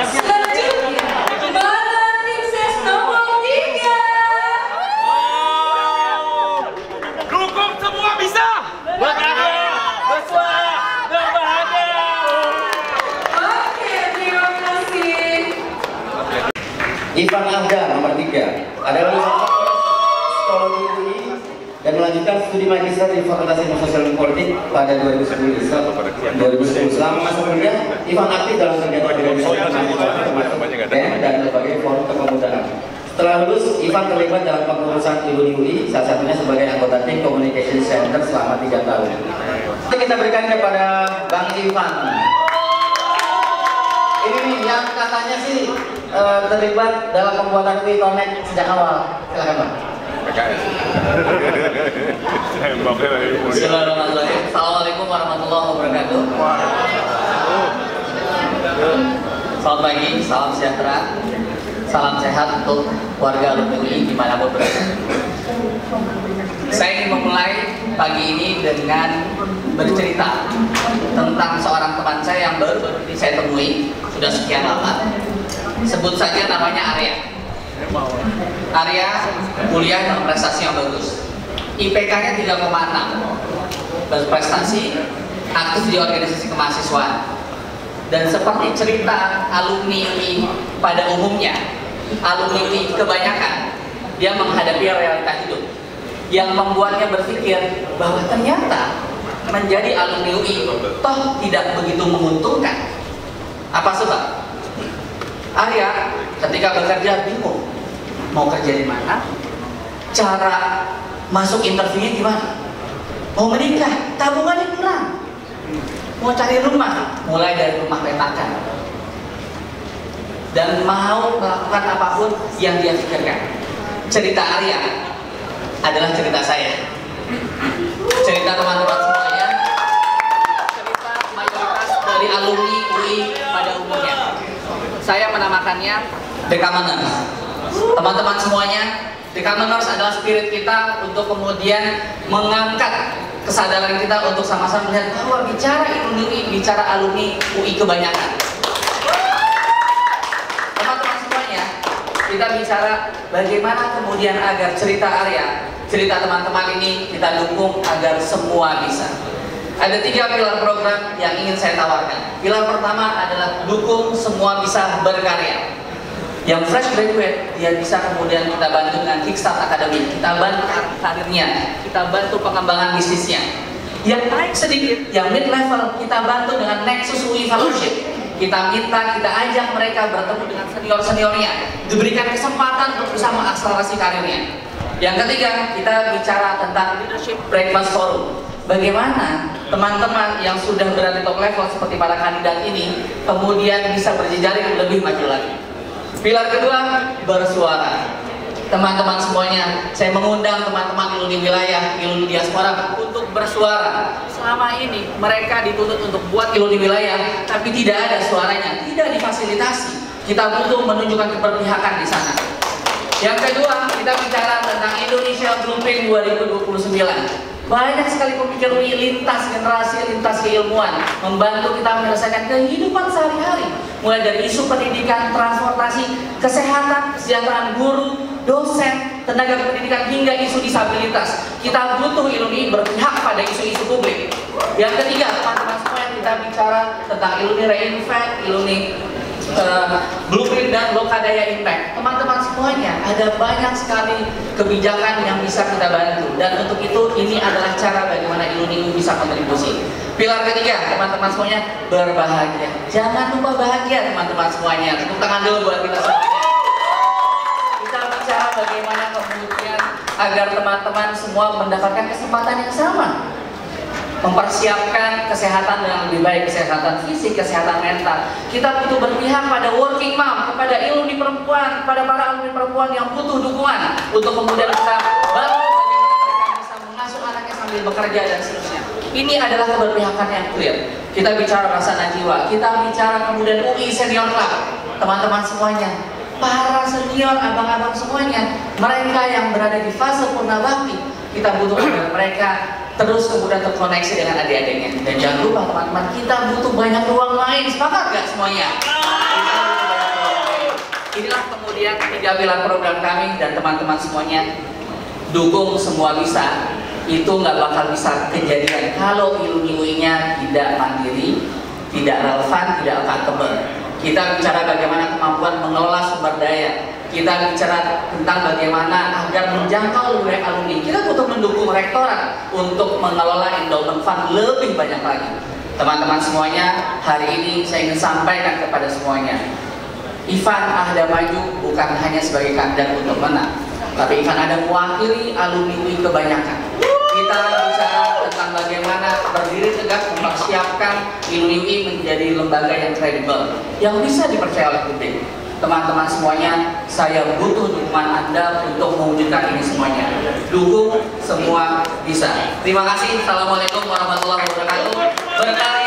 Selanjutnya, mana tim ses nomor 3? Dukung semua bisa berkarya, bersuara, berbahagia. Oke, terima kasih. Ivan Ahda nomor 3 adalah lulusan Sekolah UI dan melanjutkan studi magister di Fakultas Ilmu Sosial dan Politik pada 2010. Selama masa kuliah, Ivan aktif dalam kegiatan organisasi mahasiswa termasuk BEM dan berbagai forum kepemudaan. Setelah lulus, Ivan terlibat dalam pengurusan Iluni UI, salah satunya sebagai anggota tim Communication Center selama 3 tahun. Kita berikan kepada Bang Ivan. Ini nih yang katanya sih terlibat dalam pembuatan UI Connect sejak awal. Silakan Bang. Bismillahirrahmanirrahim. Assalamualaikum warahmatullahi wabarakatuh. Selamat pagi, salam sejahtera, salam sehat untuk warga alumni UI dimanapun berada. Saya ingin memulai pagi ini dengan bercerita tentang seorang teman saya yang baru-baru ini saya temui sudah sekian lama. Sebut saja namanya Arya. Arya kuliah dengan prestasi yang bagus. IPK-nya 3,6. Berprestasi, aktif di organisasi kemahasiswaan. Dan seperti cerita alumni UI pada umumnya, alumni UI kebanyakan dia menghadapi realita hidup yang membuatnya berpikir bahwa ternyata menjadi alumni UI toh tidak begitu menguntungkan. Apa sebab? Arya ketika bekerja bingung mau kerja di mana, cara masuk interviewnya gimana, mau menikah tabungannya kurang, mau cari rumah mulai dari rumah petakan, dan mau melakukan apapun yang dia pikirkan. Cerita Arya adalah cerita saya, cerita teman-teman semuanya, cerita mayoritas dari alumni UI pada umumnya. Saya menamakannya Decamaners. Teman-teman semuanya, Decamaners adalah spirit kita untuk kemudian mengangkat kesadaran kita untuk sama-sama melihat bahwa bicara ilmu UI, bicara alumni UI kebanyakan. Teman-teman semuanya, kita bicara bagaimana kemudian agar cerita Arya, cerita teman-teman ini kita dukung agar semua bisa. Ada 3 pilar program yang ingin saya tawarkan. Pilar pertama adalah dukung semua bisa berkarya. Yang fresh graduate, dia bisa kemudian kita bantu dengan Kickstart Academy, kita bantu karirnya, kita bantu pengembangan bisnisnya. Yang naik sedikit, yang mid level, kita bantu dengan Nexus UI Fellowship. Kita minta, kita ajak mereka bertemu dengan senior-seniornya, diberikan kesempatan untuk bisa mengakselerasi karirnya. Yang ketiga, kita bicara tentang Leadership Breakfast Forum. Bagaimana teman-teman yang sudah berada di top level seperti para kandidat ini kemudian bisa berjejaring lebih maju lagi. Pilar kedua, bersuara. Teman-teman semuanya, saya mengundang teman-teman iluni wilayah, iluni diaspora untuk bersuara. Selama ini mereka dituntut untuk buat iluni wilayah, tapi tidak ada suaranya, tidak difasilitasi. Kita butuh menunjukkan keberpihakan di sana. Yang kedua, kita bicara tentang Indonesia Blueprint 2029. Banyak sekali pemikir UI lintas generasi, lintas keilmuan, membantu kita menyelesaikan kehidupan sehari-hari, mulai dari isu pendidikan, transportasi, kesehatan, kesejahteraan guru, dosen, tenaga pendidikan, hingga isu disabilitas. Kita butuh iluni berpihak pada isu-isu publik. Yang ketiga, teman-teman semua, yang kita bicara tentang iluni reinvent, iluni Blueprint dan Lokadaya Impact. Teman-teman semuanya, ada banyak sekali kebijakan yang bisa kita bantu, dan untuk itu ini adalah cara bagaimana iluni bisa kontribusi. Pilar ketiga, teman-teman semuanya, berbahagia. Jangan lupa bahagia, teman-teman semuanya. Tepuk tangan dulu buat kita semuanya. Kita bicara bagaimana kemudian agar teman-teman semua mendapatkan kesempatan yang sama, mempersiapkan kesehatan dengan lebih baik, kesehatan fisik, kesehatan mental. Kita butuh berpihak pada working mom, kepada iluni perempuan, pada para alumni perempuan yang butuh dukungan untuk kemudian kita bantu bagaimana mereka bisa mengasuh anaknya sambil bekerja dan seterusnya. Ini adalah keberpihakan yang clear. Kita bicara rasa jiwa, kita bicara kemudian UI Senior Club. Teman-teman semuanya, para senior, abang-abang semuanya, mereka yang berada di fase purna bakti, kita butuh agar mereka terus kemudian terkoneksi dengan adik-adiknya. Dan jangan lupa teman-teman, kita butuh banyak ruang main. Sepakat gak semuanya? Kita butuh banyak inilah kemudian 3 pilar program kami dan teman-teman semuanya. Dukung semua bisa, itu nggak bakal bisa kejadian kalau ilmu-ilmunya tidak mandiri, tidak relevan, tidak akuntabel. Kita bicara bagaimana kemampuan mengelola sumber daya. Kita bicara tentang bagaimana agar menjangkau alumni. Kita butuh mendukung rektorat untuk mengelola endowment fund lebih banyak lagi. Teman-teman semuanya, hari ini saya ingin sampaikan kepada semuanya, Ivan ada maju bukan hanya sebagai kandidat untuk menang, tapi Ivan ada mewakili alumni UI kebanyakan. Kita bicara tentang bagaimana berdiri tegak mempersiapkan UI menjadi lembaga yang kredibel, yang bisa dipercaya oleh publik. Teman-teman semuanya, saya butuh dukungan Anda untuk mewujudkan ini semuanya. Dukung semua bisa. Terima kasih. Assalamualaikum warahmatullahi wabarakatuh. Berkah